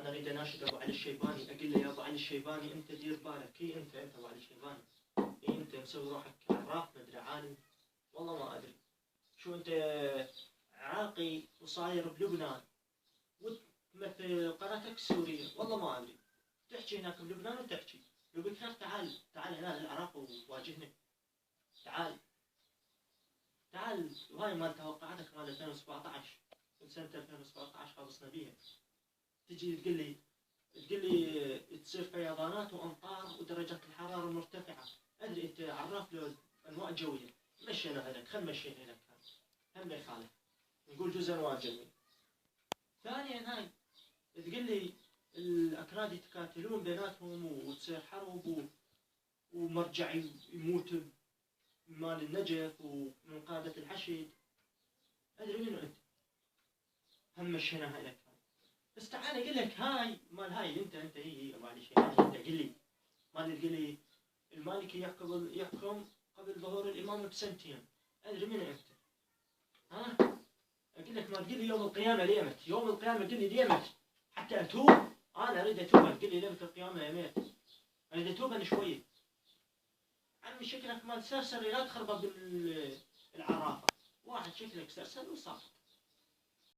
انا اريد اناشد ابو علي الشيباني، اقول له يا ابو علي الشيباني انت دير بالك، انت ابو علي الشيباني، انت مسوي روحك عراف مدري عالم، والله ما ادري شو انت عراقي وصاير بلبنان وتمثل قناتك السوريه، والله ما ادري تحكي هناك بلبنان وتحكي لو بك تعال هنا للعراق وواجهنا، تعال وهاي مال توقعاتك مال 2017 من سنه 2017 خلصنا بيها، تجي تقول لي تصير فيضانات وامطار ودرجات الحراره مرتفعه، ادري انت عراف له انواع جويه، مشينا هذاك خل مشينا هذاك هم ما يخالف نقول جزء انواع جويه. ثانيا هاي تقول لي الاكراد يتقاتلون بيناتهم وتصير حرب ومرجع يموت مال النجف ومن قاده الحشد، ادري منو انت هم مشينا هاي لك. بس تعال اقول لك هاي مال هاي انت هي مالي شيء، انت قل لي مال تقول لي المالكي يحكم قبل ظهور الامام بسنتين، ادري منو انت؟ ها اقول لك ما تقول لي يوم القيامه ليمت، يوم القيامه قل لي ليمت حتى اتوب، انا اريد اتوب، قل لي ليمت القيامه يميت، اريد اتوب انا شويه. عمي شكلك مال سرسري لا تخربط بالعرافه، واحد شكلك سرسري وصار